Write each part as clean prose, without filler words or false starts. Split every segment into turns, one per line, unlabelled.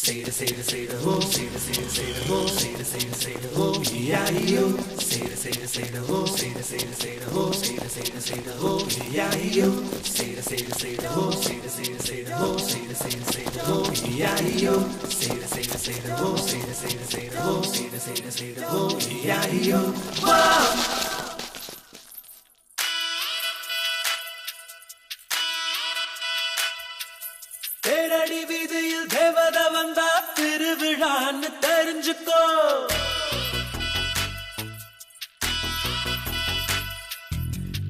say the ho, say the ho, say the ho, E-I-E-O. Say the ho, say the ho, say the ho, E-I-E-O. Say the ho, say the ho, say the ho, E-I-E-O. Say the ho, say the ho, say the ho, E-I-E-O. Wow! தேரடி வீதியில் தேவத வந்தா திருவிழான்னு தெரிஞ்சுக்கோ.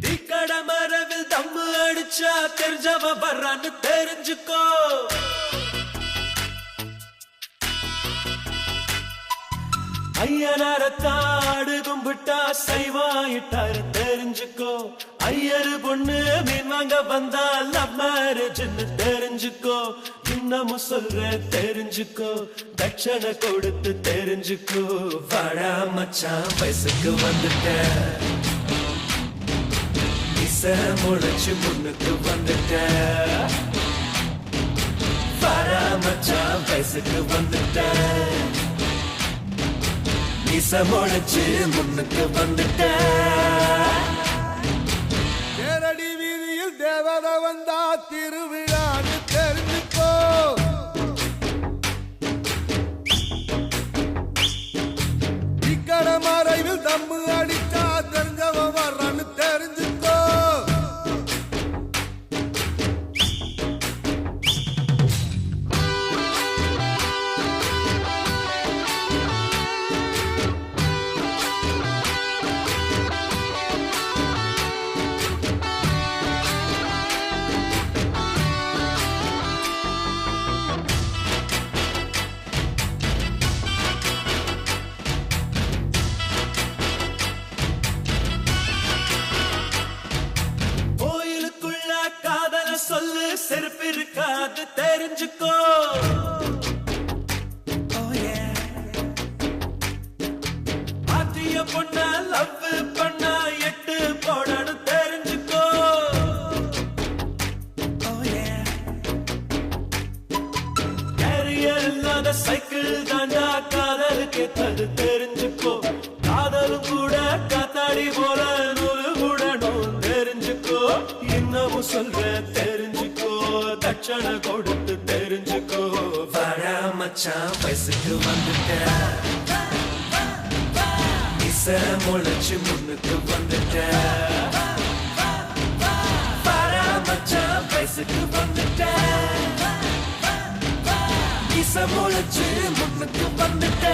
தீக்கட மரவில் தம்மு அடிச்சா தெரிஞ்சவ வர்றான்னு தெரிஞ்சுக்கோ. ஐயனாரத்தாடு கும்பிட்டா சைவாயிட்டாரு தெரிஞ்சுக்கோ. ஐயரு பொண்ணு மீன் வாங்க வந்தா லவ் மேரேஜ்னு தெரிஞ்சுக்கோ. இன்னமும் சொல்ற தெரிஞ்சுக்கோ, தட்சணை கொடுத்து தெரிஞ்சுக்கோ. வாடா மச்சான் வயசுக்கு வந்துட்ட, இச முளைச்சு முன்னுக்கு வந்துட்ட. வாடா மச்சான் வயசுக்கு வந்துட்ட, இச முளைச்சு முன்னுக்கு வந்துட்ட.
தேரடி வீதியில் தேவத வந்தா திருவிழான்னு தெரிஞ்சுக்கோ. இக்கட மறைவில் தம்மு அடிச்சா தெரிஞ்சவ வர்றான்னு தெரிஞ்சுக்கோ.
சொல்லு செருப்பு இருக்காது தெரிஞ்சுக்கோ. ஆத்திய பொண்ண லவ் பண்ணா எட்டு போடணும் தெரிஞ்சுக்கோ. கேரியர் இல்லாத சைக்கிள் தாண்டா காதலுக்கு தது தெரிஞ்சுக்கோ. காதலும் கூட காத்தாடி போல நூறு கூடணும் தெரிஞ்சுக்கோ. இன்னமும் சொல்ற தெரிஞ்சுக்கோ, தட்சணை கொடுத்து தெரிஞ்சுக்கோ. வாடா மச்சான் வயசுக்கு வந்துட்ட, இச முளைச்சு முன்னுக்கு வந்துட்ட. வாடா மச்சான் வயசுக்கு வந்துட்ட, இச முளைச்சு முன்னுக்கு வந்துட்ட.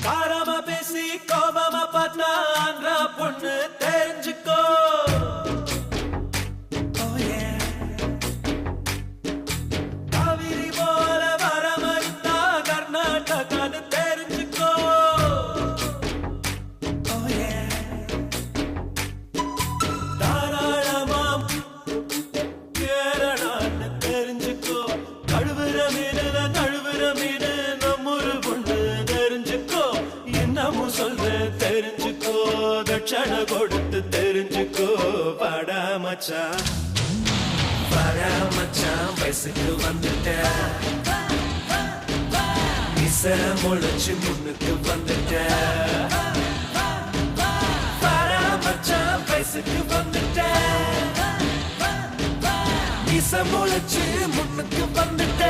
காரமா பேசி கோபமா பார்த்தா ஆந்திரா பொண்ணு தெரிஞ்சுக்கோ. காவிரி போல வர மறுத்தா கர்நாடகான்னு தெரிஞ்சுக்கோ. தாராளமாம் கேரளான்னு தெரிஞ்சுக்கோ. கழுவுற மீனுல நழுவுற மீனு நம்மொரு பொண்ணு தெரிஞ்சுக்கோ. இன்னமும் சொல்ற தெரிஞ்சுக்கோ, தட்சணை கொடுத்து தெரிஞ்சுக்கோ. வாடா மச்சான், வாடா மச்சான் வயசுக்கு வந்துட்ட, இச முளைச்சு முன்னுக்கு வந்துட்ட. வாடா மச்சான் வயசுக்கு வந்துட்ட, இச முளைச்சு முன்னுக்கு வந்துட்ட.